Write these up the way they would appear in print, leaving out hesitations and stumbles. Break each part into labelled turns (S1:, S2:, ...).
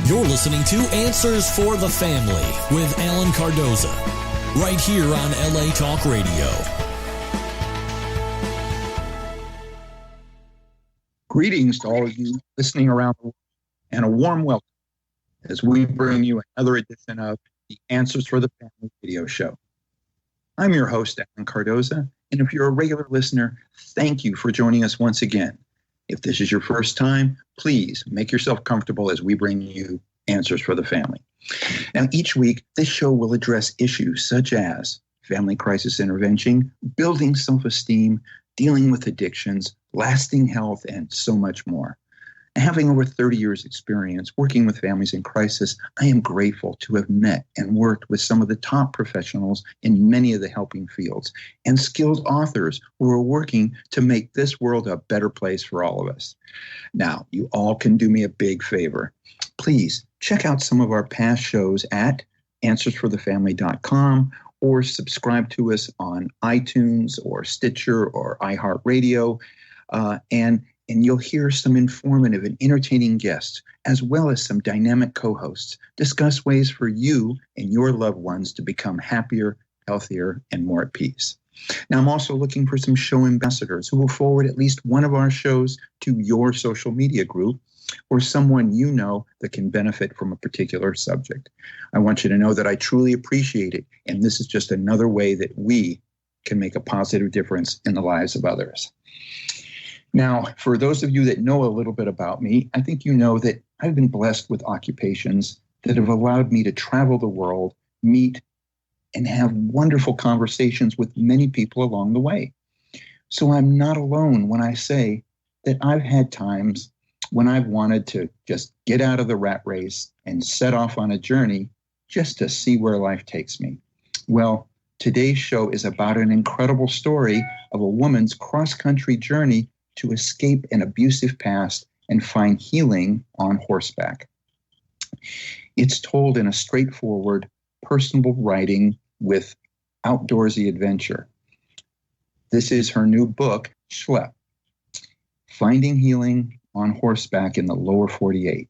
S1: You're listening to Answers for the Family with Alan Cardoza, right here on LA Talk Radio.
S2: Greetings to all of you listening around the world, and a warm welcome as we bring you another edition of the Answers for the Family video show. I'm your host, Alan Cardoza, and if you're a regular listener, thank you for joining us once again. If this is your first time, please make yourself comfortable as we bring you Answers for the Family. Now, each week, this show will address issues such as family crisis intervention, building self-esteem, dealing with addictions, lasting health, and so much more. Having over 30 years experience working with families in crisis, I am grateful to have met and worked with some of the top professionals in many of the helping fields and skilled authors who are working to make this world a better place for all of us. Now, you all can do me a big favor. Please check out some of our past shows at answersforthefamily.com or subscribe to us on iTunes or Stitcher or iHeartRadio, and you'll hear some informative and entertaining guests, as well as some dynamic co-hosts, discuss ways for you and your loved ones to become happier, healthier, and more at peace. Now, I'm also looking for some show ambassadors who will forward at least one of our shows to your social media group or someone you know that can benefit from a particular subject. I want you to know that I truly appreciate it, and this is just another way that we can make a positive difference in the lives of others. Now, for those of you that know a little bit about me, I think you know that I've been blessed with occupations that have allowed me to travel the world, meet, and have wonderful conversations with many people along the way. So I'm not alone when I say that I've had times when I've wanted to just get out of the rat race and set off on a journey just to see where life takes me. Well, today's show is about an incredible story of a woman's cross-country journey to escape an abusive past and find healing on horseback. It's told in a straightforward, personable writing with outdoorsy adventure. This is her new book, Shlep, Finding Healing on Horseback in the Lower 48.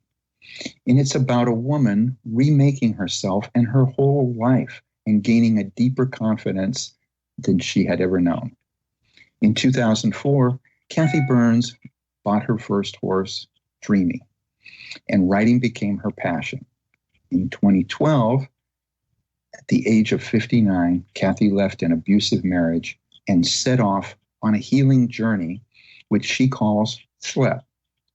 S2: And it's about a woman remaking herself and her whole life and gaining a deeper confidence than she had ever known. In 2004, Kathy Burns bought her first horse, Dreamy, and riding became her passion. In 2012, at the age of 59, Kathy left an abusive marriage and set off on a healing journey, which she calls Shlep,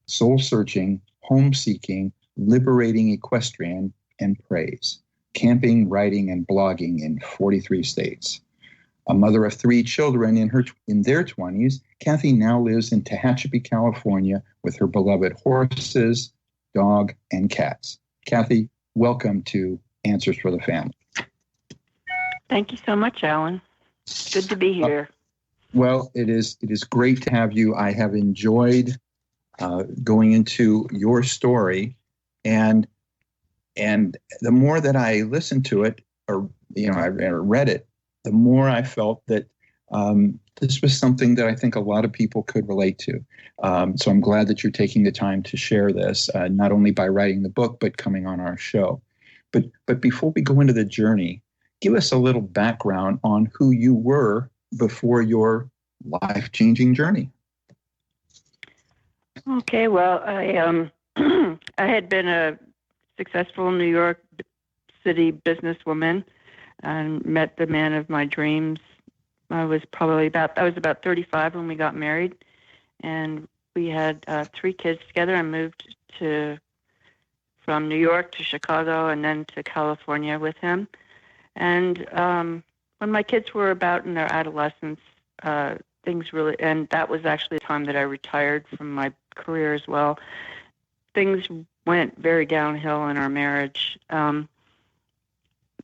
S2: soul-searching, home-seeking, liberating equestrian, and praise, camping, riding, and blogging in 43 states. A mother of 3 children in their 20s, Kathy now lives in Tehachapi, California, with her beloved horses, dog, and cats. Kathy, welcome to Answers for the Family.
S3: Thank you so much, Alan. Good to be here.
S2: Well, it is great to have you. I have enjoyed going into your story, and the more that I listened to it, or I read it, the more I felt that this was something that I think a lot of people could relate to. So I'm glad that you're taking the time to share this, not only by writing the book, but coming on our show. But before we go into the journey, give us a little background on who you were before your life-changing journey.
S3: Okay, well, I had been a successful New York City businesswoman and met the man of my dreams. I was about 35 when we got married, and we had 3 kids together. I moved from New York to Chicago and then to California with him. And when my kids were about in their adolescence, and that was actually the time that I retired from my career as well, things went very downhill in our marriage.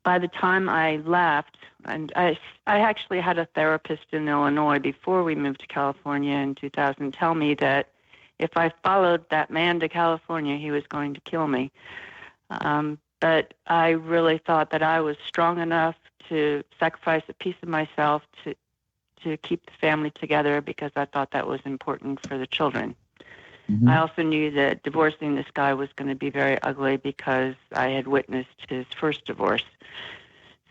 S3: By the time I left, and I actually had a therapist in Illinois before we moved to California in 2000 tell me that if I followed that man to California, he was going to kill me. But I really thought that I was strong enough to sacrifice a piece of myself to keep the family together because I thought that was important for the children.
S2: Mm-hmm.
S3: I also knew that divorcing this guy was going to be very ugly because I had witnessed his first divorce.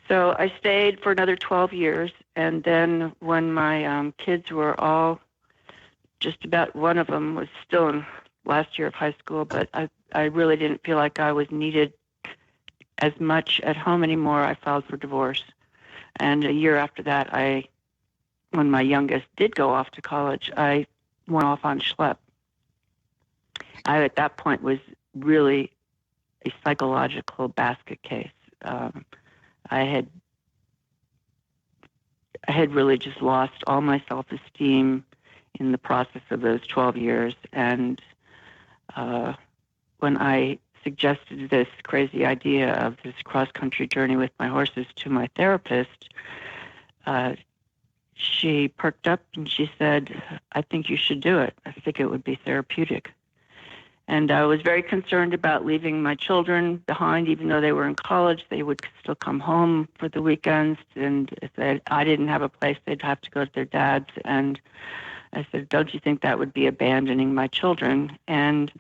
S3: So I stayed for another 12 years, and then when my kids were all, just about one of them was still in last year of high school, but I really didn't feel like I was needed as much at home anymore. I filed for divorce. And a year after that, when my youngest did go off to college, I went off on Shlep. I, at that point, was really a psychological basket case. I had really just lost all my self-esteem in the process of those 12 years. And when I suggested this crazy idea of this cross-country journey with my horses to my therapist, she perked up and she said, "I think you should do it. I think it would be therapeutic." And I was very concerned about leaving my children behind, even though they were in college. They would still come home for the weekends, and if I didn't have a place, they'd have to go to their dad's. And I said, "Don't you think that would be abandoning my children?" And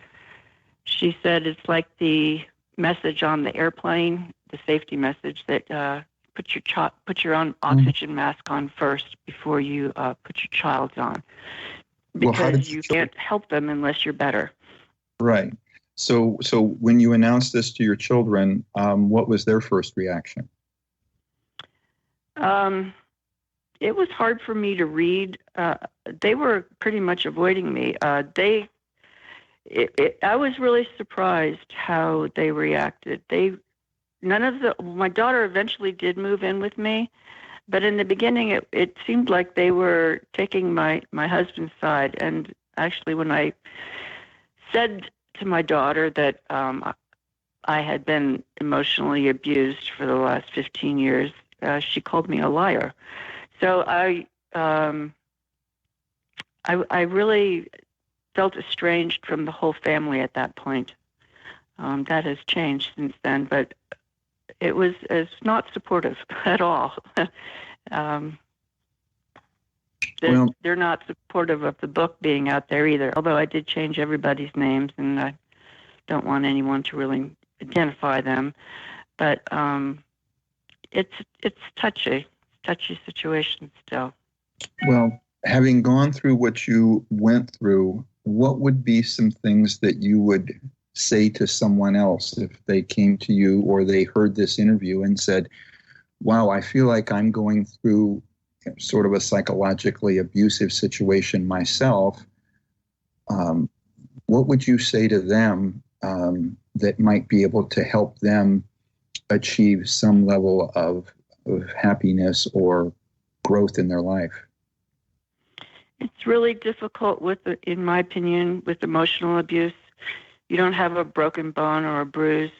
S3: she said, "It's like the message on the airplane, the safety message that put your own oxygen mask on first before you put your child's on, because you can't help them unless you're better."
S2: Right. So when you announced this to your children, what was their first reaction?
S3: It was hard for me to read. They were pretty much avoiding me. I was really surprised how they reacted. My daughter eventually did move in with me, but in the beginning it seemed like they were taking my husband's side. And actually, when I said to my daughter that I had been emotionally abused for the last 15 years, she called me a liar. So I really felt estranged from the whole family at that point. That has changed since then, but it's not supportive at all. They're not supportive of the book being out there either, although I did change everybody's names, and I don't want anyone to really identify them. But it's touchy situation still.
S2: Well, having gone through what you went through, what would be some things that you would say to someone else if they came to you or they heard this interview and said, "Wow, I feel like I'm going through sort of a psychologically abusive situation myself"? What would you say to them that might be able to help them achieve some level of happiness or growth in their life?
S3: It's really difficult in my opinion, with emotional abuse. You don't have a broken bone or a bruise.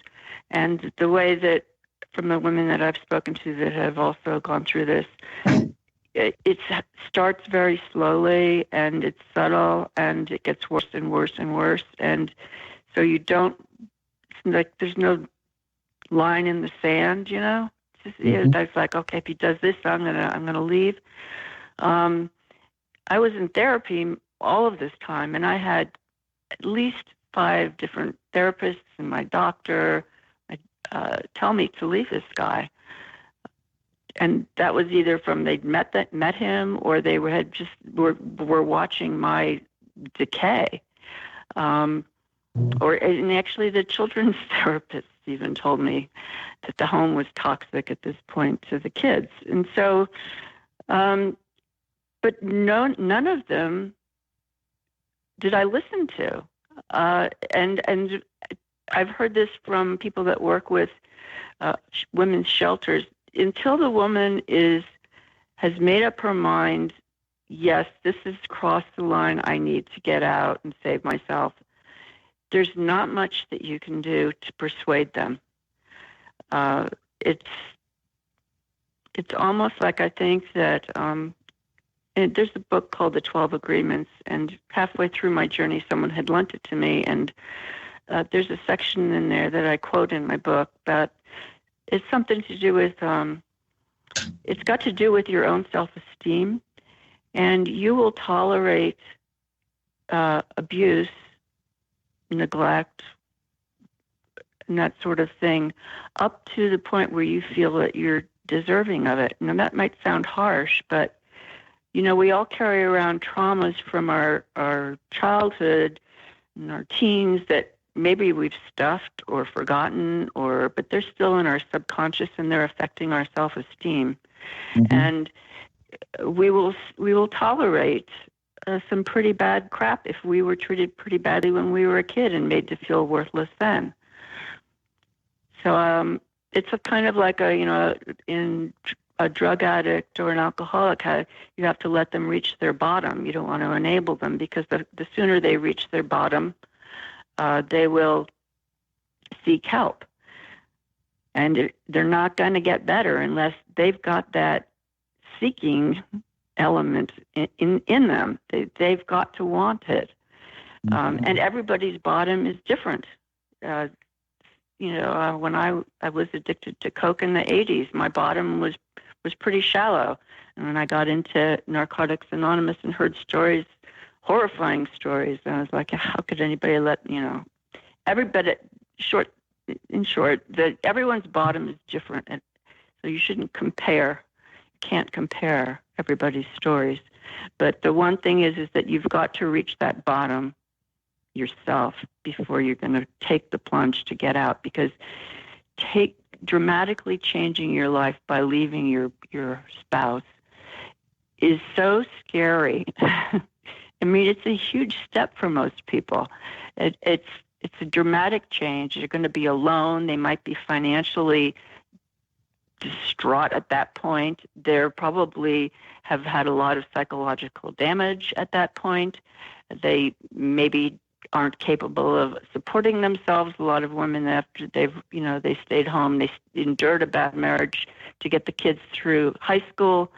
S3: And the way that, from the women that I've spoken to that have also gone through this, it starts very slowly, and it's subtle, and it gets worse and worse and worse. And so there's no line in the sand, you know? It's like, okay, if he does this, I'm gonna leave. I was in therapy all of this time, and I had at least 5 different therapists and my doctor tell me to leave this guy. And that was either from they'd met him, or they were watching my decay. And actually the children's therapists even told me that the home was toxic at this point to the kids. And so, but none of them did I listen to. And I've heard this from people that work with women's shelters. Until the woman has made up her mind, yes, this has crossed the line, I need to get out and save myself, there's not much that you can do to persuade them. It's almost like, I think that and there's a book called The 12 Agreements, and halfway through my journey, someone had lent it to me, and there's a section in there that I quote in my book that it's something to do with, it's got to do with your own self-esteem, and you will tolerate abuse neglect, and that sort of thing, up to the point where you feel that you're deserving of it. Now, that might sound harsh, but, we all carry around traumas from our childhood and our teens that maybe we've stuffed or forgotten, but they're still in our subconscious and they're affecting our self-esteem. Mm-hmm. And we will tolerate some pretty bad crap if we were treated pretty badly when we were a kid and made to feel worthless then. So it's a kind of like in a drug addict or an alcoholic, you have to let them reach their bottom. You don't want to enable them, because the sooner they reach their bottom, they will seek help. And they're not going to get better unless they've got that seeking element in them. They've got to want it. Mm-hmm. And everybody's bottom is different. When I was addicted to Coke in the 80s, my bottom was pretty shallow. And when I got into Narcotics Anonymous and heard stories, horrifying stories, I was like, how could anybody everybody, in short, everyone's bottom is different. And so you shouldn't compare. You can't compare everybody's stories. But the one thing is that you've got to reach that bottom yourself before you're going to take the plunge to get out, because dramatically changing your life by leaving your spouse is so scary. I mean, it's a huge step for most people. It's a dramatic change. You're going to be alone. They might be financially distraught at that point. They probably have had a lot of psychological damage at that point. They maybe aren't capable of supporting themselves. A lot of women, after they stayed home, they endured a bad marriage to get the kids through high school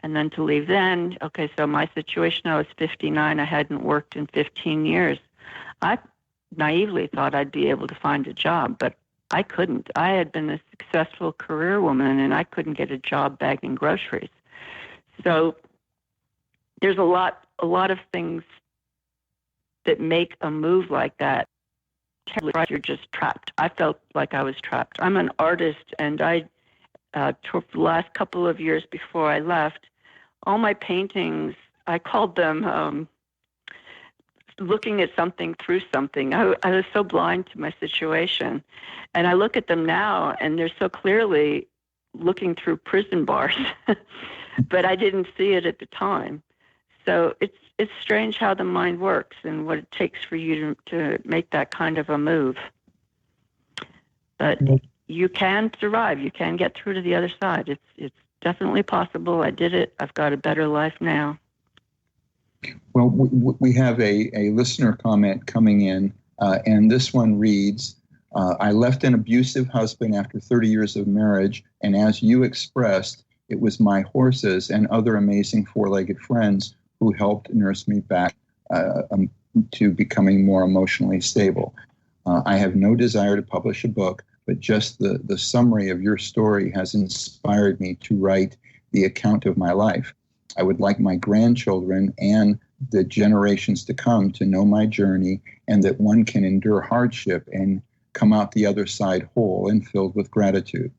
S3: and then to leave then. Okay, so my situation, I was 59. I hadn't worked in 15 years. I naively thought I'd be able to find a job, but I couldn't. I had been a successful career woman, and I couldn't get a job bagging groceries. So there's a lot of things that make a move like that. You're just trapped. I felt like I was trapped. I'm an artist, and for the last couple of years before I left, all my paintings, I called them looking at something through something. I was so blind to my situation. And I look at them now, and they're so clearly looking through prison bars. But I didn't see it at the time. So it's strange how the mind works and what it takes for you to make that kind of a move. But you can survive. You can get through to the other side. It's definitely possible. I did it. I've got a better life now.
S2: Well, we have a listener comment coming in, and this one reads, I left an abusive husband after 30 years of marriage, and as you expressed, it was my horses and other amazing four-legged friends who helped nurse me back to becoming more emotionally stable. I have no desire to publish a book, but just the summary of your story has inspired me to write the account of my life. I would like my grandchildren and the generations to come to know my journey, and that one can endure hardship and come out the other side whole and filled with gratitude.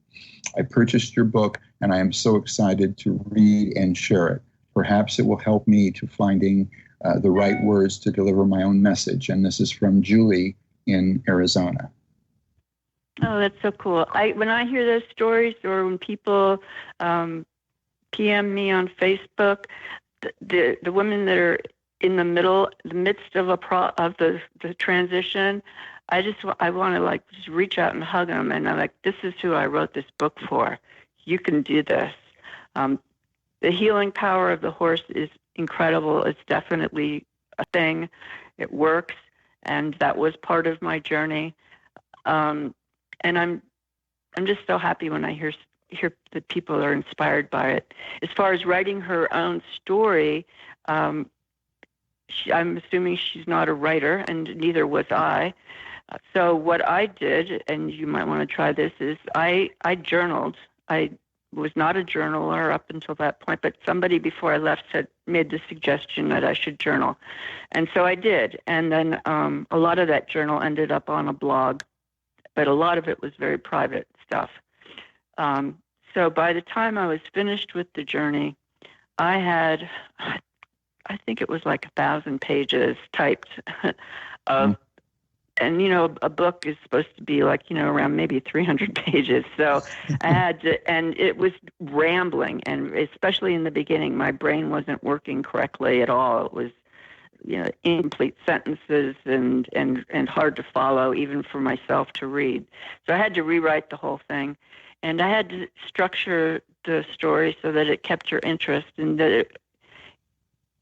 S2: I purchased your book, and I am so excited to read and share it. Perhaps it will help me to finding the right words to deliver my own message. And this is from Julie in Arizona.
S3: Oh, that's so cool. When I hear those stories, or when people PM me on Facebook, the women that are in the midst of the transition, I want to just reach out and hug them, and I'm like, this is who I wrote this book for. You can do this. The healing power of the horse is incredible. It's definitely a thing. It works, and that was part of my journey. And I'm just so happy when I hear that people are inspired by it. As far as writing her own story, I'm assuming she's not a writer, and neither was I. So what I did, and you might want to try this, is I journaled. I was not a journaler up until that point, but somebody before I left said, made the suggestion that I should journal. And so I did. And then a lot of that journal ended up on a blog, but a lot of it was very private stuff. So by the time I was finished with the journey, I had, I think it was like 1,000 pages typed of, and, a book is supposed to be like, around maybe 300 pages. So I had to, and it was rambling. And especially in the beginning, my brain wasn't working correctly at all. It was, incomplete sentences and hard to follow, even for myself to read. So I had to rewrite the whole thing. And I had to structure the story so that it kept your interest and that it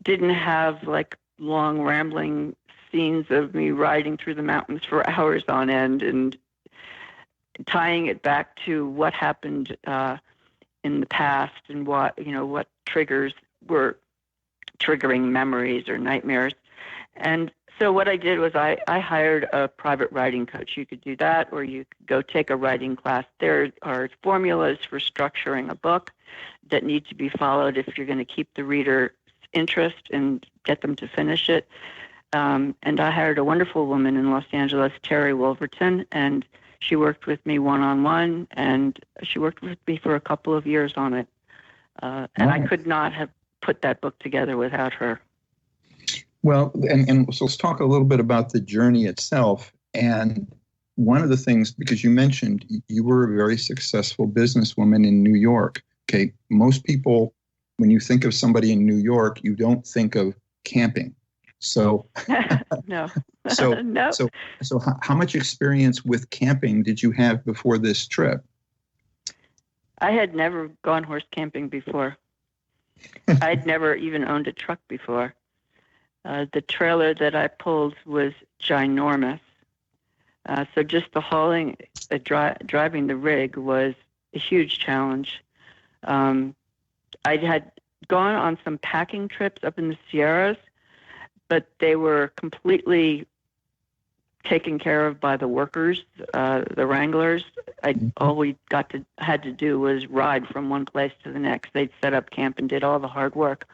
S3: didn't have like long rambling scenes of me riding through the mountains for hours on end and tying it back to what happened in the past and what triggers were triggering memories or nightmares. And so what I did was I hired a private writing coach. You could do that, or you could go take a writing class. There are formulas for structuring a book that need to be followed if you're going to keep the reader's interest and get them to finish it. And I hired a wonderful woman in Los Angeles, Terry Wolverton, and she worked with me one-on-one, and she worked with me for a couple of years on it. And I could not have put that book together without her.
S2: Well, and so let's talk a little bit about the journey itself. And one of the things, because you mentioned you were a very successful businesswoman in New York. Okay, most people, when you think of somebody in New York, you don't think of camping. So
S3: no.
S2: So
S3: no.
S2: So how much experience with camping did you have before this trip?
S3: I had never gone horse camping before. I'd never even owned a truck before. The trailer that I pulled was ginormous. So just the hauling, driving the rig was a huge challenge. I had gone on some packing trips up in the Sierras, but they were completely taken care of by the workers, the wranglers. All we had to do was ride from one place to the next. They'd set up camp and did all the hard work.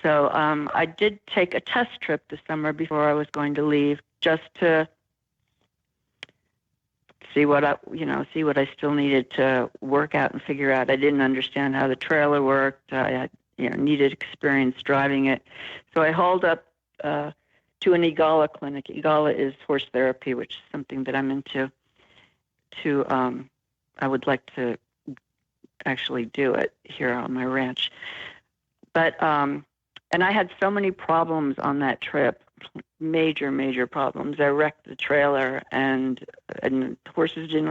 S3: So I did take a test trip this summer before I was going to leave, just to see what I still needed to work out and figure out. I didn't understand how the trailer worked. I needed experience driving it. So I hauled up to an EGALA clinic. EGALA is horse therapy, which is something that I'm into. I would like to actually do it here on my ranch. But and I had so many problems on that trip, major problems. I wrecked the trailer, and the horses did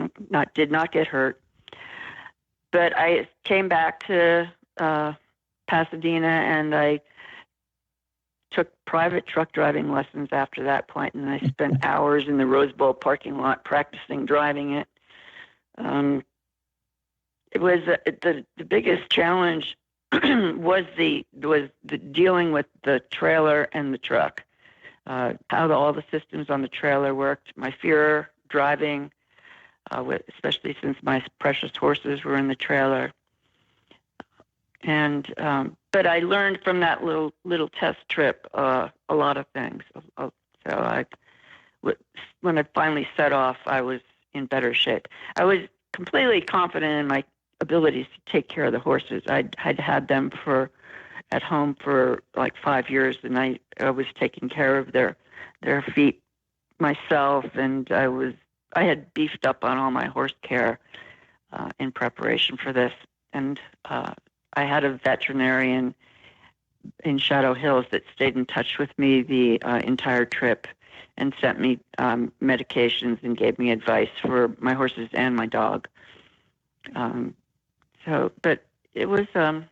S3: not get hurt. But I came back to Pasadena, and I took private truck driving lessons after that point, and I spent hours in the Rose Bowl parking lot practicing driving it. It was the biggest challenge was the dealing with the trailer and the truck, how all the systems on the trailer worked. My fear driving, especially since my precious horses were in the trailer. And but I learned from that little test trip a lot of things. So when I finally set off, I was in better shape. I was completely confident in my abilities to take care of the horses. I'd had them at home for like 5 years, and I was taking care of their feet myself, and I had beefed up on all my horse care in preparation for this. And I had a veterinarian in Shadow Hills that stayed in touch with me the entire trip and sent me medications and gave me advice for my horses and my dog. But it was, I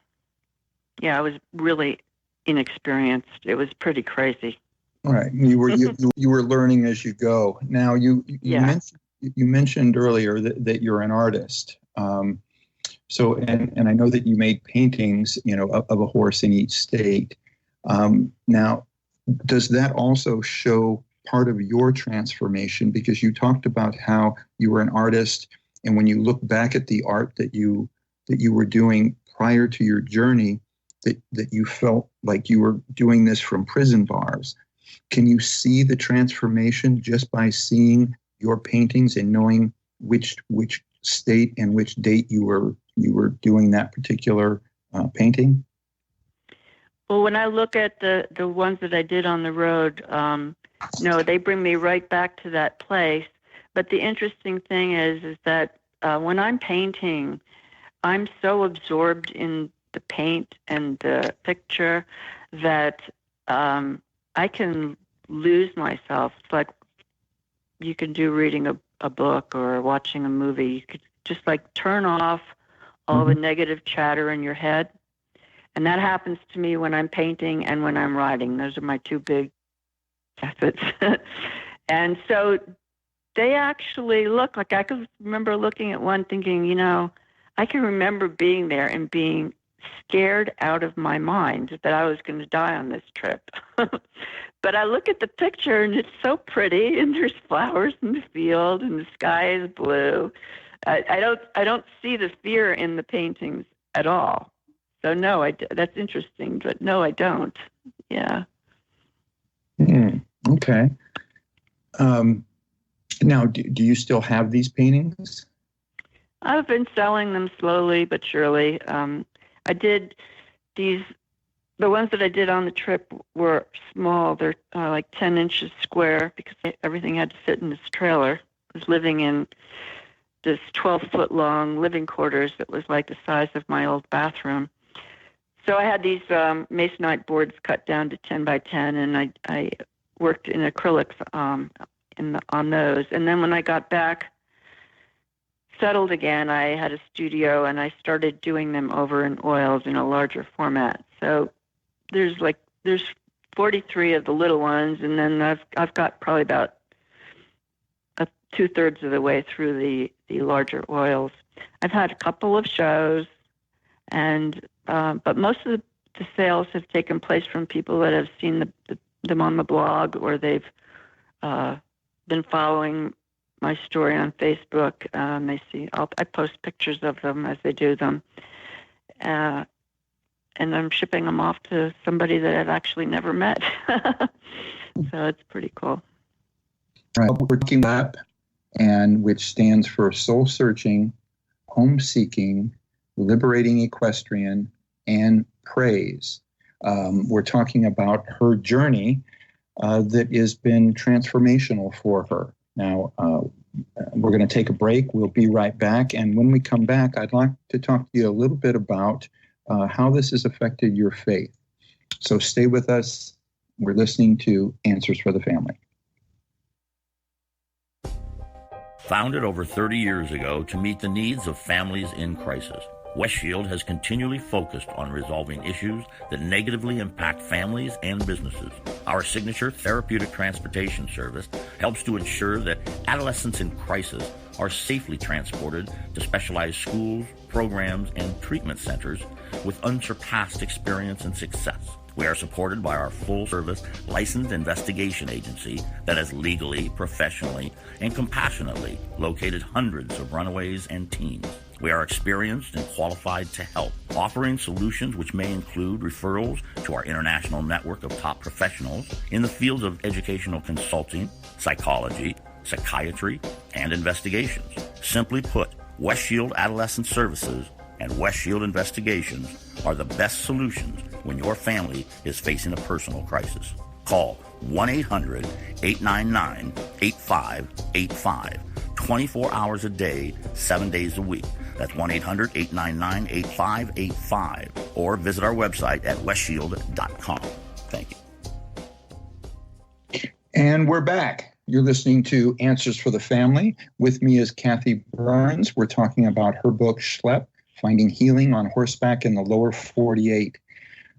S3: was really inexperienced. It was pretty crazy.
S2: Right. You were learning as you go. Now you mentioned earlier that you're an artist. So and I know that you made paintings, of a horse in each state. Now, does that also show part of your transformation? Because you talked about how you were an artist, and when you look back at the art that you were doing prior to your journey, that you felt like you were doing this from prison bars. Can you see the transformation just by seeing your paintings and knowing which state and which date you were doing that particular painting?
S3: Well, when I look at the ones that I did on the road, no, they bring me right back to that place. But the interesting thing is that when I'm painting, I'm so absorbed in the paint and the picture that I can lose myself. It's like you can do reading a book or watching a movie. You could just like turn off all the negative chatter in your head. And that happens to me when I'm painting and when I'm writing. Those are my two big methods. And so they actually look like, I could remember looking at one thinking, you know, I can remember being there and being scared out of my mind that I was going to die on this trip. But I look at the picture and it's so pretty, and there's flowers in the field and the sky is blue. I don't see the fear in the paintings at all. So no, that's interesting, but no, I don't. Yeah.
S2: Okay. Now, do you still have these paintings?
S3: I've been selling them slowly but surely. I did the ones that I did on the trip were small. They're like 10 inches square because everything had to fit in this trailer. I was living in this 12-foot long living quarters that was like the size of my old bathroom. So I had these masonite boards cut down to 10 by 10, and I worked in acrylics on those. And then when I got back settled again, I had a studio, and I started doing them over in oils in a larger format. So there's 43 of the little ones, and then I've got probably about 2/3 of the way through the larger oils. I've had a couple of shows, and but most of the sales have taken place from people that have seen them on the blog, or they've been following my story on Facebook. They see I post pictures of them as they do them, and I'm shipping them off to somebody that I've actually never met. So it's pretty cool.
S2: Right, we're talking about, and which stands for Soul Searching, Home Seeking, Liberating Equestrian, and Praise. We're talking about her journey that has been transformational for her. Now, we're going to take a break. We'll be right back. And when we come back, I'd like to talk to you a little bit about how this has affected your faith. So stay with us. We're listening to Answers for the Family.
S4: Founded over 30 years ago to meet the needs of families in crisis, West Shield has continually focused on resolving issues that negatively impact families and businesses. Our signature therapeutic transportation service helps to ensure that adolescents in crisis are safely transported to specialized schools, programs, and treatment centers with unsurpassed experience and success. We are supported by our full-service licensed investigation agency that has legally, professionally, and compassionately located hundreds of runaways and teens. We are experienced and qualified to help, offering solutions which may include referrals to our international network of top professionals in the fields of educational consulting, psychology, psychiatry, and investigations. Simply put, West Shield Adolescent Services and West Shield Investigations are the best solutions when your family is facing a personal crisis. Call 1-800-899-8585, 24 hours a day, 7 days a week. That's 1-800-899-8585, or visit our website at westshield.com. Thank you.
S2: And we're back. You're listening to Answers for the Family. With me is Kathy Burns. We're talking about her book, Shlep, Finding Healing on Horseback in the Lower 48.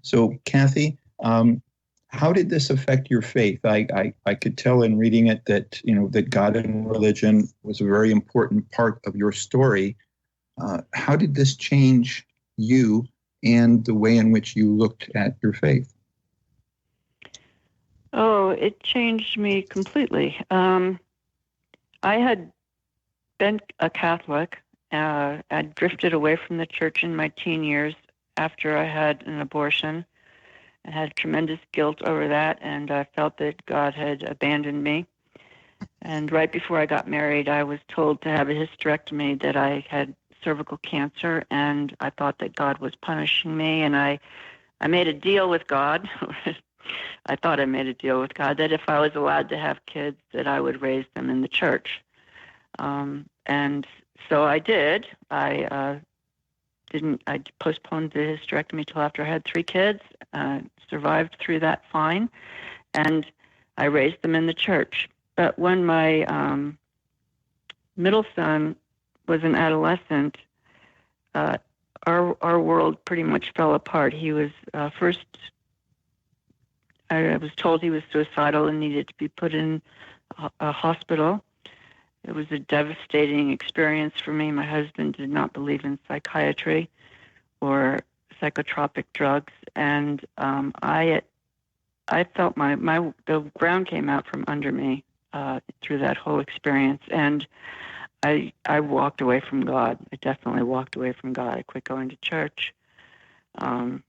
S2: So, Kathy, how did this affect your faith? I could tell in reading it that, that God and religion was a very important part of your story. How did this change you and the way in which you looked at your faith?
S3: Oh, it changed me completely. I had been a Catholic. I drifted away from the church in my teen years after I had an abortion. I had tremendous guilt over that, and I felt that God had abandoned me. And right before I got married, I was told to have a hysterectomy, that I had cervical cancer, and I thought that God was punishing me. And I made a deal with God. I thought I made a deal with God that if I was allowed to have kids, that I would raise them in the church. And so I did. I postponed the hysterectomy till after I had 3 kids, survived through that fine, and I raised them in the church. But when my middle son was an adolescent, our world pretty much fell apart. He was first, I was told he was suicidal and needed to be put in a hospital. It was a devastating experience for me. My husband did not believe in psychiatry or psychotropic drugs, and I felt the ground came out from under me through that whole experience, and I walked away from God. I definitely walked away from God. I quit going to church, and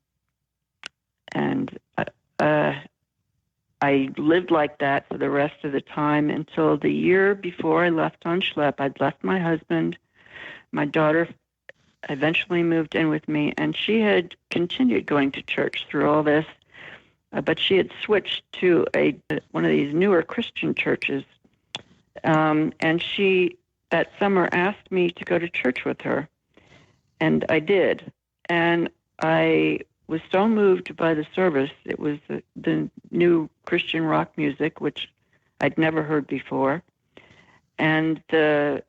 S3: I lived like that for the rest of the time until the year before I left on Shlep. I'd left my husband. My daughter eventually moved in with me, and she had continued going to church through all this, but she had switched to one of these newer Christian churches, and she, that summer, asked me to go to church with her, and I did. And I was so moved by the service. It was the new Christian rock music, which I'd never heard before. And the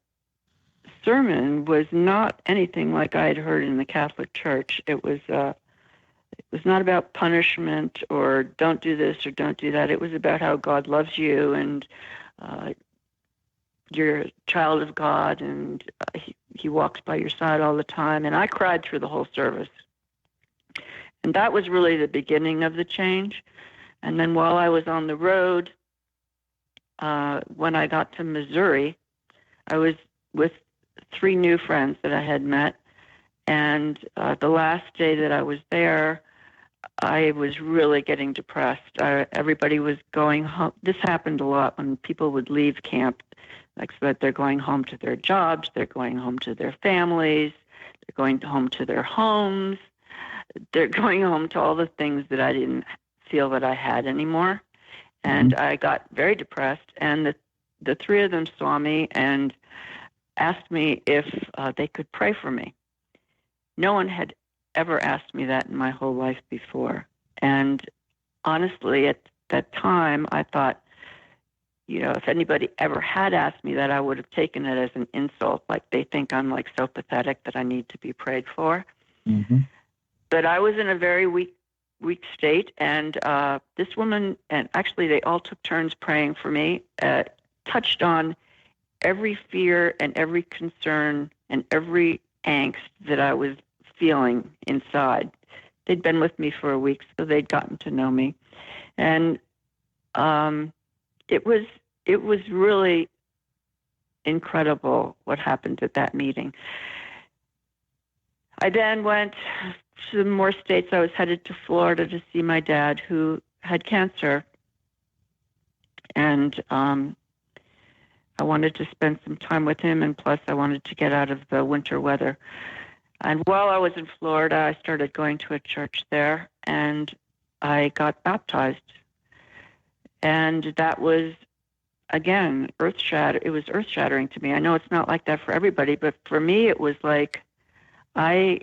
S3: sermon was not anything like I had heard in the Catholic Church. It was not about punishment or don't do this or don't do that. It was about how God loves you, and you're a child of God, and he walks by your side all the time. And I cried through the whole service. And that was really the beginning of the change. And then while I was on the road, when I got to Missouri, I was with 3 new friends that I had met. And the last day that I was there, I was really getting depressed. Everybody was going home. This happened a lot when people would leave camp, like so that they're going home to their jobs, they're going home to their families, they're going home to their homes. They're going home to all the things that I didn't feel that I had anymore. And I got very depressed. And the 3 of them saw me and asked me if they could pray for me. No one had ever asked me that in my whole life before. And honestly, at that time, I thought, if anybody ever had asked me that, I would have taken it as an insult. Like, they think I'm like so pathetic that I need to be prayed for. Mm-hmm. But I was in a very weak state, and this woman, and actually they all took turns praying for me, touched on every fear and every concern and every angst that I was feeling inside. They'd been with me for a week, so they'd gotten to know me. And it was really incredible what happened at that meeting. I then went to more states. I was headed to Florida to see my dad, who had cancer. And I wanted to spend some time with him, and plus I wanted to get out of the winter weather. And while I was in Florida, I started going to a church there, and I got baptized. And that was, again, earth-shattering. It was earth-shattering to me. I know it's not like that for everybody, but for me it was like I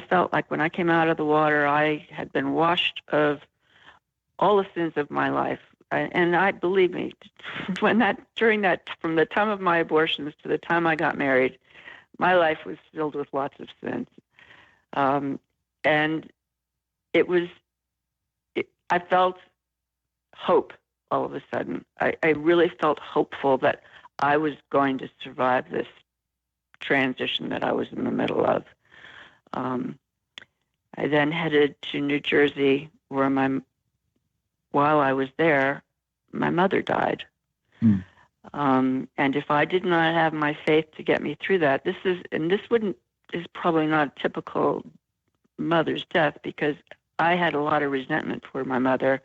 S3: felt like when I came out of the water, I had been washed of all the sins of my life. And I believe me, from the time of my abortions to the time I got married, my life was filled with lots of sins. And I felt hope all of a sudden. I really felt hopeful that I was going to survive this transition that I was in the middle of. I then headed to New Jersey, where while I was there, my mother died. And if I did not have my faith to get me through that, this is probably not a typical mother's death, because I had a lot of resentment for my mother,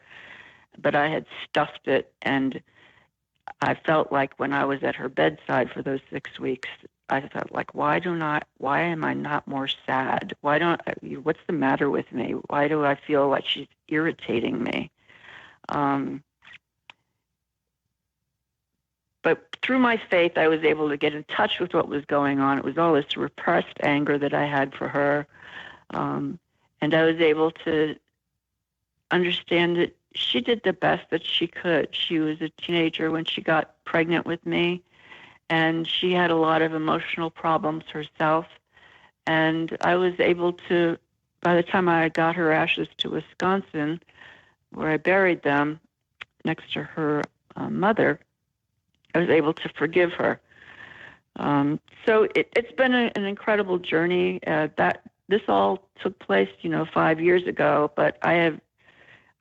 S3: but I had stuffed it. And I felt like when I was at her bedside for those 6 weeks, I felt like, why am I not more sad? What's the matter with me? Why do I feel like she's irritating me? But through my faith, I was able to get in touch with what was going on. It was all this repressed anger that I had for her. And I was able to understand that she did the best that she could. She was a teenager when she got pregnant with me, and she had a lot of emotional problems herself. And I was able to, by the time I got her ashes to Wisconsin, where I buried them next to her mother, I was able to forgive her. So it's been an incredible journey. This all took place, 5 years ago, but I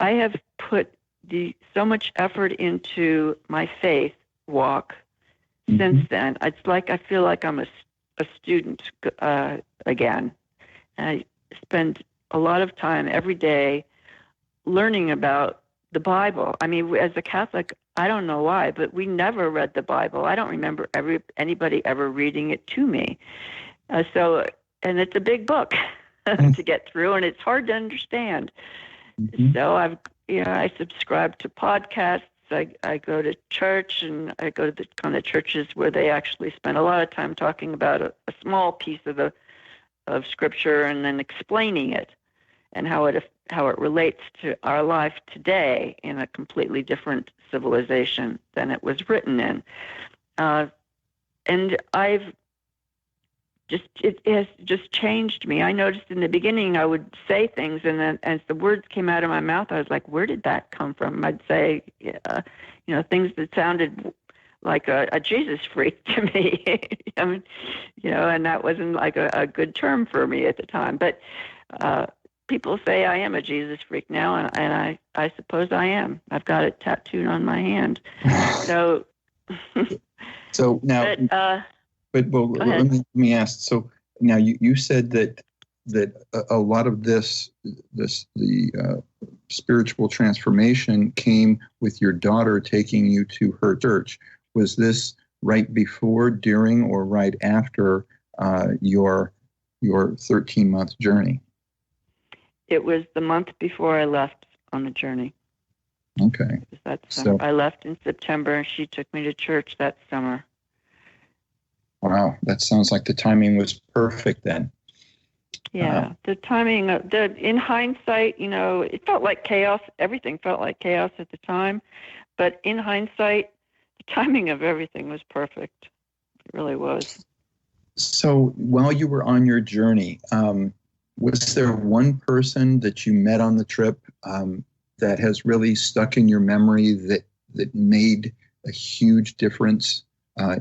S3: have put so much effort into my faith walk since then. It's like I feel like I'm a student again. And I spend a lot of time every day learning about the Bible. I mean, as a Catholic, I don't know why, but we never read the Bible. I don't remember anybody ever reading it to me. And it's a big book to get through, and it's hard to understand. So I subscribe to podcasts. I go to church, and I go to the kind of churches where they actually spend a lot of time talking about a small piece of Scripture and then explaining it and how it relates to our life today in a completely different civilization than it was written in. And it has just changed me. I noticed in the beginning I would say things, and then as the words came out of my mouth, I was like, where did that come from? I'd say, things that sounded like a Jesus freak to me. I mean, and that wasn't like a good term for me at the time. But people say I am a Jesus freak now, and I suppose I am. I've got it tattooed on my hand. So
S2: now, let me ask. So now you said that a lot of the spiritual transformation came with your daughter taking you to her church. Was this right before, during, or right after your 13-month journey?
S3: It was the month before I left on the journey.
S2: Okay.
S3: I left in September, and she took me to church that summer.
S2: Wow, that sounds like the timing was perfect then.
S3: Yeah, the timing, in hindsight, it felt like chaos. Everything felt like chaos at the time. But in hindsight, the timing of everything was perfect. It really was.
S2: So while you were on your journey, was there one person that you met on the trip that has really stuck in your memory that made a huge difference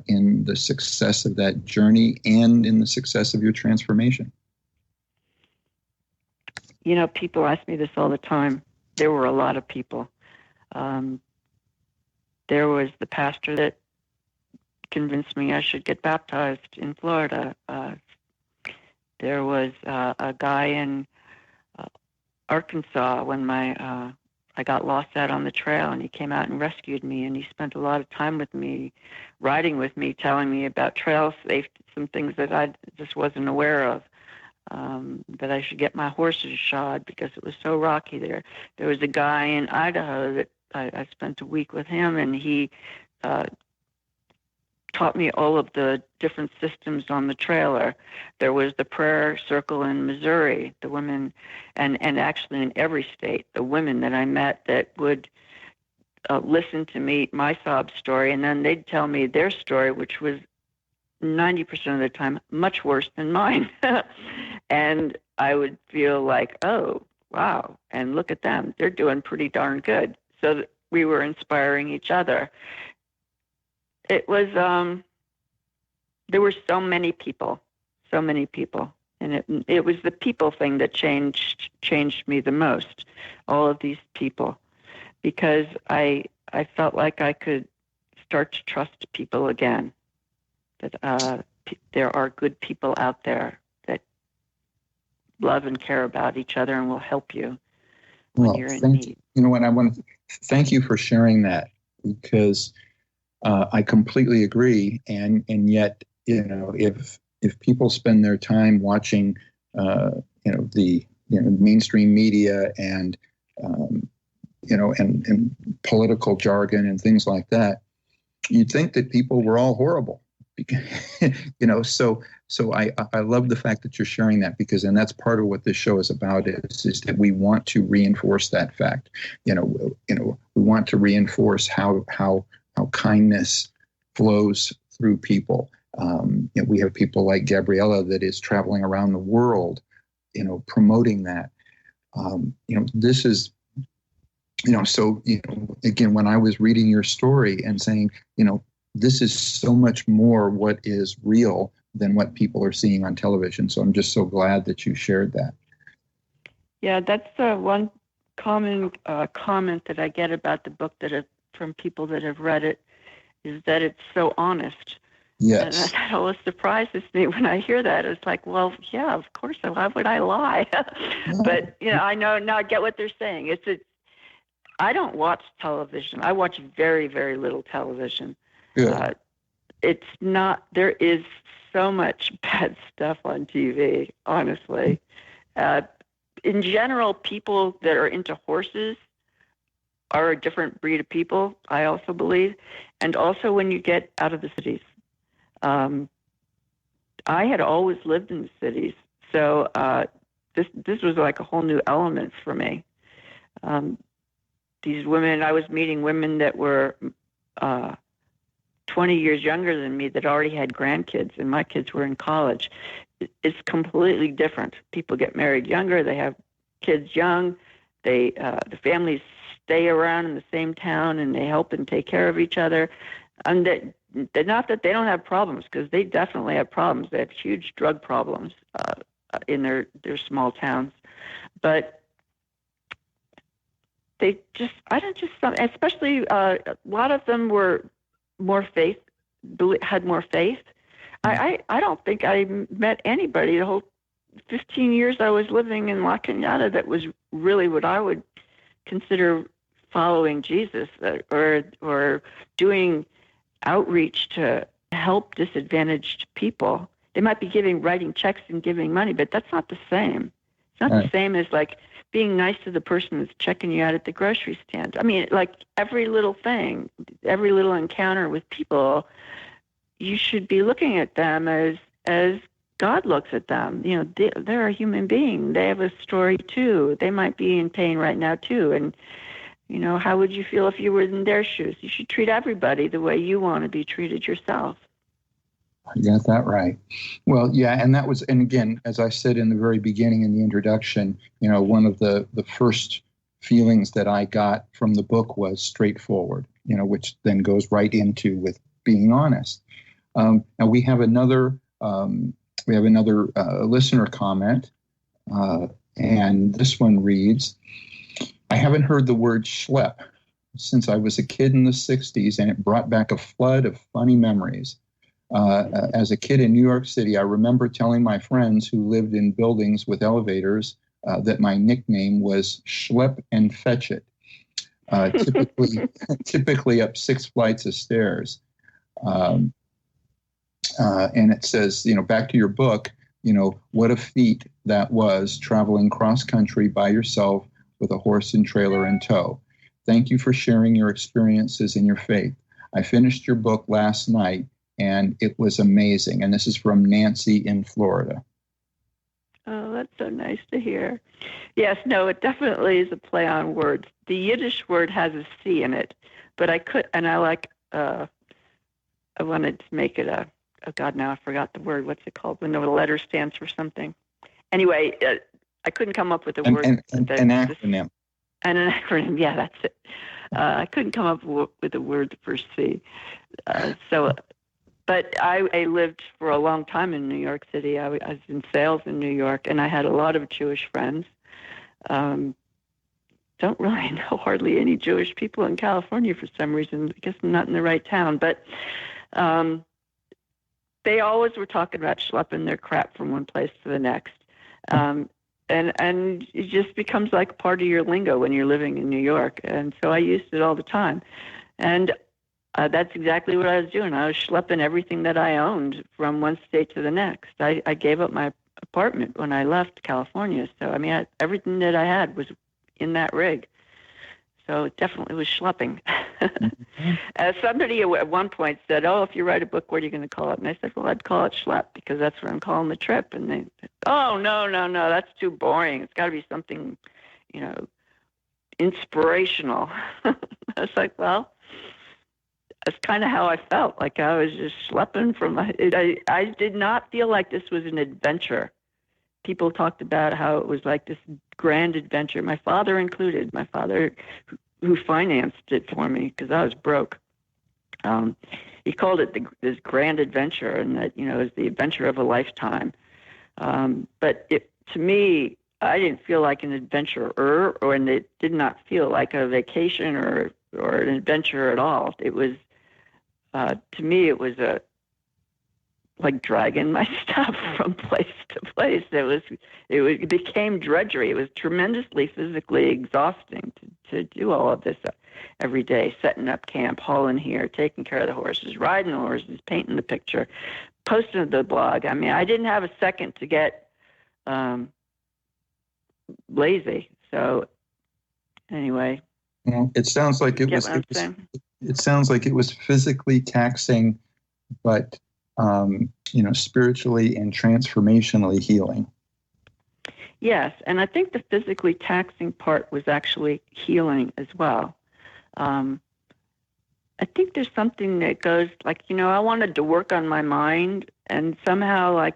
S2: in the success of that journey and in the success of your transformation?
S3: People ask me this all the time. There were a lot of people. There was the pastor that convinced me I should get baptized in Florida. There was a guy in Arkansas when I got lost out on the trail, and he came out and rescued me, and he spent a lot of time with me, riding with me, telling me about trail safety, some things that I just wasn't aware of, that I should get my horses shod because it was so rocky there. There was a guy in Idaho that I spent a week with him, and he taught me all of the different systems on the trailer. There was the prayer circle in Missouri, the women, and actually in every state, the women that I met that would listen to me, my sob story, and then they'd tell me their story, which was 90% of the time much worse than mine. And I would feel like, oh, wow, and look at them. They're doing pretty darn good. So we were inspiring each other. It was, there were so many people, and it was the people thing that changed me the most. All of these people, because I felt like I could start to trust people again. That there are good people out there that love and care about each other and will help you when you're in need.
S2: You know what? I want to thank you for sharing that, because I completely agree. And yet, if people spend their time watching, the mainstream media and and political jargon and things like that, you'd think that people were all horrible. So I love the fact that you're sharing that, and that's part of what this show is about, is that we want to reinforce that fact. We want to reinforce how kindness flows through people. We have people like Gabriella that is traveling around the world, promoting that. This is, again, when I was reading your story and saying, this is so much more what is real than what people are seeing on television. So I'm just so glad that you shared that.
S3: Yeah, that's one common comment that I get about the book from people that have read it, is that it's so honest.
S2: Yes.
S3: And that always surprises me when I hear that. It's like, well, yeah, of course. Why would I lie? But, I know now I get what they're saying. I don't watch television. I watch very, very little television.
S2: Good.
S3: There is so much bad stuff on TV, honestly. In general, people that are into horses are a different breed of people, I also believe. And also when you get out of the cities. I had always lived in the cities, so this was like a whole new element for me. These women, I was meeting women that were 20 years younger than me that already had grandkids, and my kids were in college. It's completely different. People get married younger, they have kids young, the families stay around in the same town, and they help and take care of each other. And not that they don't have problems, because they definitely have problems. They have huge drug problems in their small towns. But especially a lot of them were had more faith. I don't think I met anybody the whole 15 years I was living in La Cañada that was really what I would consider following Jesus or doing outreach to help disadvantaged people. They might be writing checks and giving money, but that's not the same. It's not the same as like being nice to the person that's checking you out at the grocery stand. I mean, like every little thing, every little encounter with people, you should be looking at them as God looks at them. They're a human being. They have a story too. They might be in pain right now too. And how would you feel if you were in their shoes? You should treat everybody the way you want to be treated yourself.
S2: I got that right. Well, yeah, and again, as I said in the very beginning in the introduction, one of the first feelings that I got from the book was straightforward, which then goes right into with being honest. Now we have another listener comment, and this one reads, I haven't heard the word Shlep since I was a kid in the 60s, and it brought back a flood of funny memories. As a kid in New York City, I remember telling my friends who lived in buildings with elevators that my nickname was Shlep and Fetch It, typically up 6 flights of stairs. And it says, back to your book, what a feat that was, traveling cross country by yourself with a horse and trailer in tow. Thank you for sharing your experiences and your faith. I finished your book last night, and it was amazing. And this is from Nancy in Florida.
S3: Oh, that's so nice to hear. Yes, no, it definitely is a play on words. The Yiddish word has a C in it, but I wanted to make it now I forgot the word. What's it called when the letter stands for something? Anyway, I couldn't come up with a word.
S2: An acronym.
S3: And an acronym, yeah, that's it. I couldn't come up with a word for C. But I lived for a long time in New York City. I was in sales in New York, and I had a lot of Jewish friends. Don't really know hardly any Jewish people in California for some reason. I guess I'm not in the right town. But they always were talking about schlepping their crap from one place to the next. and it just becomes like part of your lingo when you're living in New York. And so I used it all the time. And that's exactly what I was doing. I was schlepping everything that I owned from one state to the next. I gave up my apartment when I left California. So, I mean, everything that I had was in that rig. So it definitely was schlepping. Somebody at one point said, "Oh, if you write a book, what are you going to call it?" And I said, "Well, I'd call it Shlep because that's what I'm calling the trip." And they said, "Oh, no, that's too boring. It's got to be something, inspirational." I was like, well, that's kind of how I felt. Like I was just schlepping from. I did not feel like this was an adventure. People talked about how it was like this grand adventure. My father included. My father, who financed it for me because I was broke. He called it this grand adventure, and that it was the adventure of a lifetime. But to me, I didn't feel like an adventurer, and it did not feel like a vacation or an adventure at all. It was, to me, it was like dragging my stuff from place to place. It became drudgery. It was tremendously physically exhausting to do all of this every day, setting up camp, hauling here, taking care of the horses, riding the horses, painting the picture, posting to the blog. I mean, I didn't have a second to get lazy. So anyway,
S2: well, it sounds like it was. It sounds like it was physically taxing, but spiritually and transformationally healing.
S3: Yes, and I think the physically taxing part was actually healing as well. I think there's something that goes like, I wanted to work on my mind, and somehow like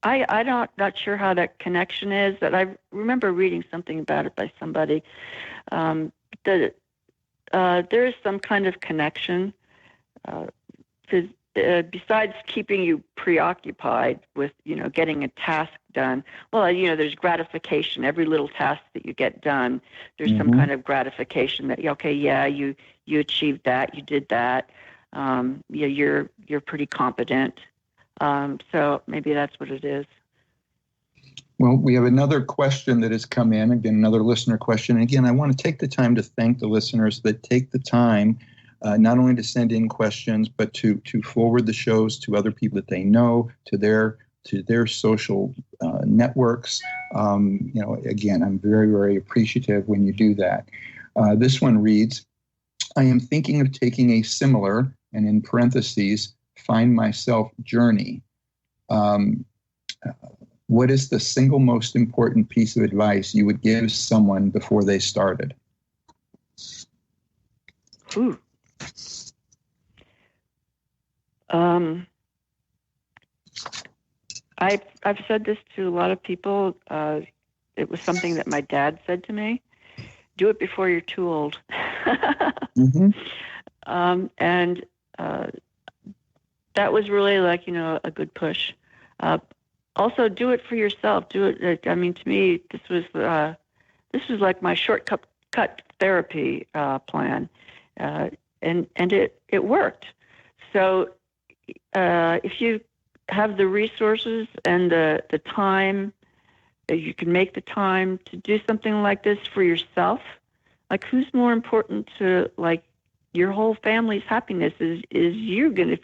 S3: I'm not sure how that connection is. That I remember reading something about it by somebody that there is some kind of connection. Besides keeping you preoccupied with, getting a task done, well, there's gratification. Every little task that you get done, there's some kind of gratification that, okay, yeah, you achieved that, you did that. You're pretty competent. So maybe that's what it is.
S2: Well, we have another question that has come in. Again, another listener question. And again, I want to take the time to thank the listeners that take the time not only to send in questions, but to forward the shows to other people that they know, to their social networks. Again, I'm very, very appreciative when you do that. This one reads, I am thinking of taking a similar, and in parentheses, find myself journey. What is the single most important piece of advice you would give someone before they started?
S3: Ooh. I've said this to a lot of people. It was something that my dad said to me. Do it before you're too old. And that was really like, a good push. Also, do it for yourself. Do it. I mean, to me, this was like my shortcut therapy plan, and it worked. So if you have the resources and the time, you can make the time to do something like this for yourself. Like, who's more important to like your whole family's happiness? Is if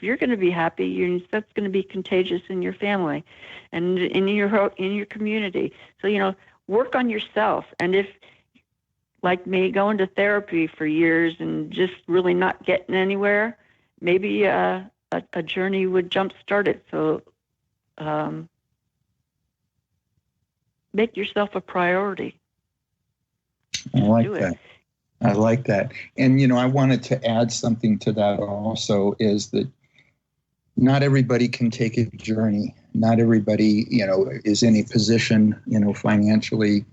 S3: you're gonna be happy, that's gonna be contagious in your family, and in your community. So work on yourself. And if, like me, going to therapy for years and just really not getting anywhere, maybe a journey would jumpstart it. So make yourself a priority.
S2: I like that. I like that. And, I wanted to add something to that also, is that not everybody can take a journey. Not everybody, is in a position, financially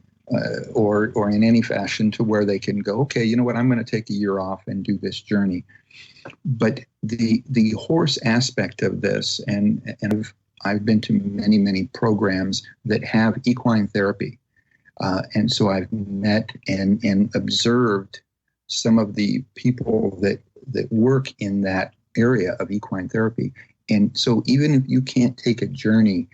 S2: or in any fashion to where they can go, okay, you know what, I'm going to take a year off and do this journey. But the horse aspect of this, and I've been to many, many programs that have equine therapy. And so I've met and observed some of the people that work in that area of equine therapy. And so even if you can't take a journey,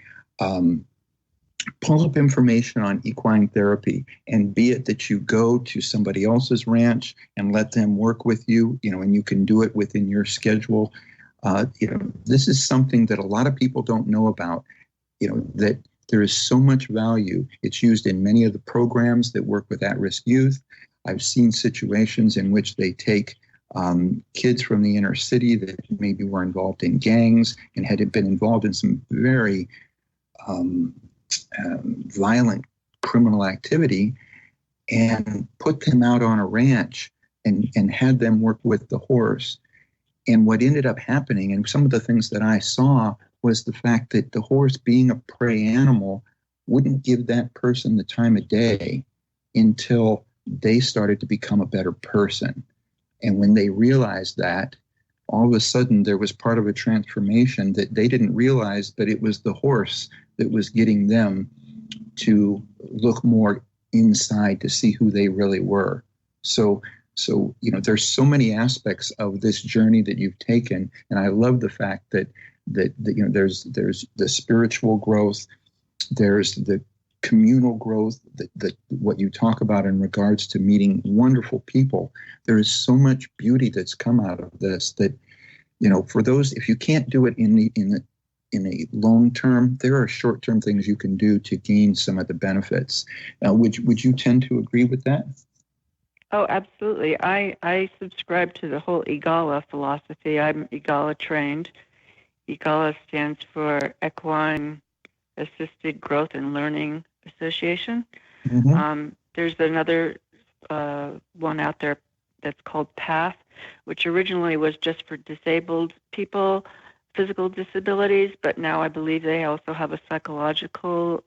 S2: pull up information on equine therapy, and be it that you go to somebody else's ranch and let them work with you, and you can do it within your schedule. This is something that a lot of people don't know about, that there is so much value. It's used in many of the programs that work with at-risk youth. I've seen situations in which they take kids from the inner city that maybe were involved in gangs and had been involved in some very violent criminal activity, and put them out on a ranch and had them work with the horse. And what ended up happening, and some of the things that I saw, was the fact that the horse, being a prey animal, wouldn't give that person the time of day until they started to become a better person. And when they realized that, all of a sudden there was part of a transformation that they didn't realize, but it was the horse that was getting them to look more inside to see who they really were. So there's so many aspects of this journey that you've taken, and I love the fact that there's the spiritual growth, there's the communal growth, that what you talk about in regards to meeting wonderful people. There is so much beauty that's come out of this that, for those, if you can't do it in a long term, there are short term things you can do to gain some of the benefits. Would you tend to agree with that?
S3: Oh, absolutely. I subscribe to the whole EGALA philosophy. I'm EGALA trained. EGALA stands for Equine Assisted Growth and Learning Association. Mm-hmm. There's another one out there that's called PATH, which originally was just for disabled people, physical disabilities, but now I believe they also have a psychological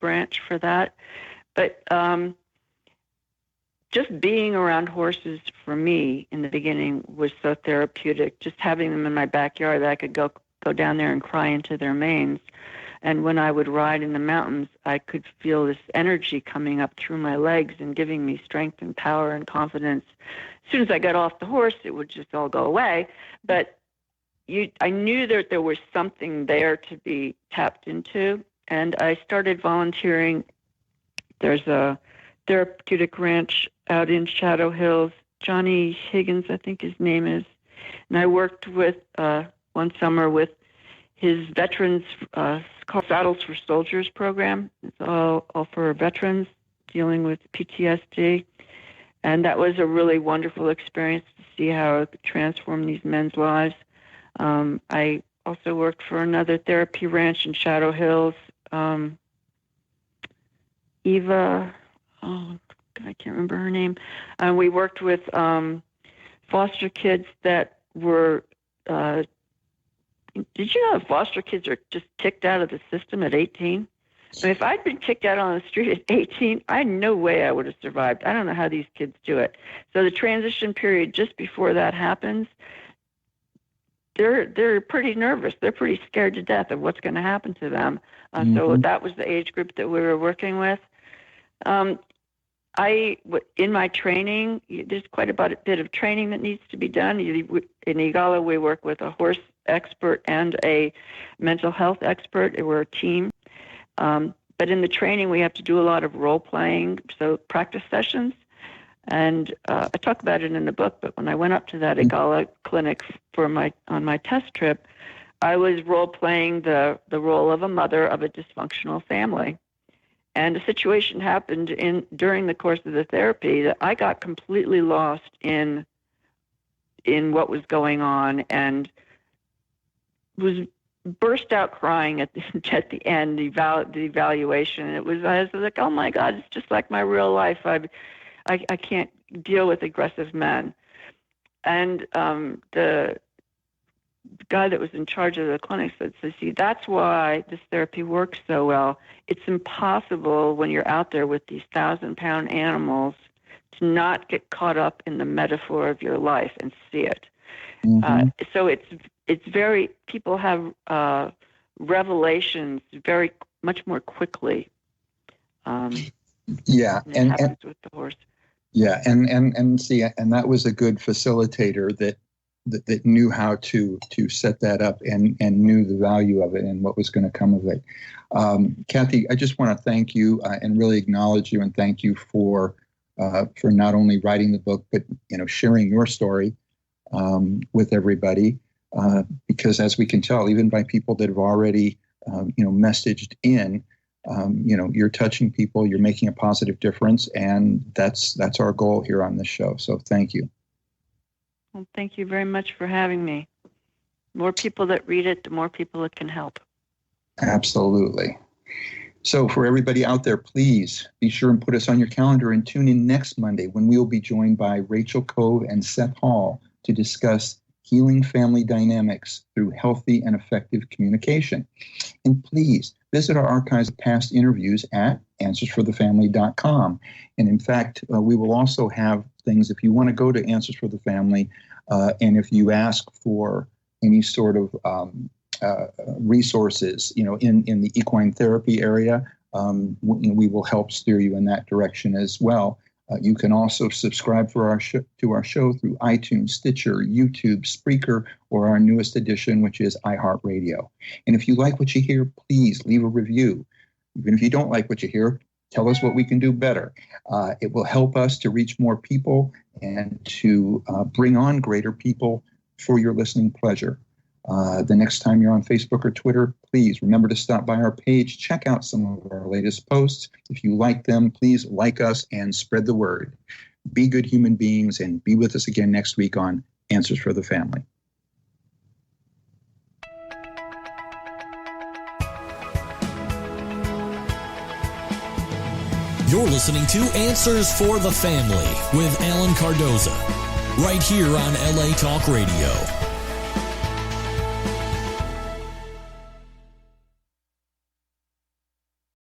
S3: branch for that. But just being around horses for me in the beginning was so therapeutic. Just having them in my backyard, that I could go down there and cry into their manes. And when I would ride in the mountains, I could feel this energy coming up through my legs and giving me strength and power and confidence. As soon as I got off the horse, it would just all go away. But I knew that there was something there to be tapped into. And I started volunteering. There's a therapeutic ranch out in Shadow Hills. Johnny Higgins, I think his name is. And I worked with one summer with his veterans, called Saddles for Soldiers program. It's all for veterans dealing with PTSD. And that was a really wonderful experience to see how it could transform these men's lives. I also worked for another therapy ranch in Shadow Hills. Eva, I can't remember her name. We worked with foster kids that were, did you know that foster kids are just kicked out of the system at 18? I mean, if I'd been kicked out on the street at 18, I had no way I would have survived. I don't know how these kids do it. So the transition period just before that happens, they're pretty nervous. They're pretty scared to death of what's going to happen to them. So that was the age group that we were working with. In my training, there's quite a bit of training that needs to be done. In EGALA, we work with a horse expert and a mental health expert. We're a team. But in the training, we have to do a lot of role playing, so practice sessions. And I talk about it in the book, but when I went up to that EGALA clinic on my test trip, I was role playing the role of a mother of a dysfunctional family. And a situation happened during the course of the therapy that I got completely lost in what was going on and was burst out crying at the end, the evaluation. I was like, oh my God, it's just like my real life. I can't deal with aggressive men. And the guy that was in charge of the clinic said, see, that's why this therapy works so well. It's impossible when you're out there with these 1,000-pound animals to not get caught up in the metaphor of your life and see it. So it's very, people have revelations very much more quickly.
S2: Yeah,
S3: and happens with the horse.
S2: Yeah, and see, and that was a good facilitator that that knew how to set that up and knew the value of it and what was going to come of it. Kathy, I just want to thank you and really acknowledge you and thank you for not only writing the book, but sharing your story with everybody. Because as we can tell, even by people that have already messaged in, you're touching people, you're making a positive difference, and that's our goal here on this show. So thank you.
S3: Well, thank you very much for having me. More people that read it, the more people it can help.
S2: Absolutely. So for everybody out there, please be sure and put us on your calendar and tune in next Monday when we will be joined by Rachel Cove and Seth Hall to discuss healing family dynamics through healthy and effective communication. And please visit our archives of past interviews at answersforthefamily.com. And in fact, we will also have things if you want to go to Answers for the Family, and if you ask for any sort of resources, in the equine therapy area, we will help steer you in that direction as well. You can also subscribe to our show through iTunes, Stitcher, YouTube, Spreaker, or our newest edition, which is iHeartRadio. And if you like what you hear, please leave a review. Even if you don't like what you hear, tell us what we can do better. It will help us to reach more people and to bring on greater people for your listening pleasure. The next time you're on Facebook or Twitter, please remember to stop by our page, check out some of our latest posts. If you like them, please like us and spread the word. Be good human beings and be with us again next week on Answers for the Family.
S1: You're listening to Answers for the Family with Alan Cardoza, right here on LA Talk Radio.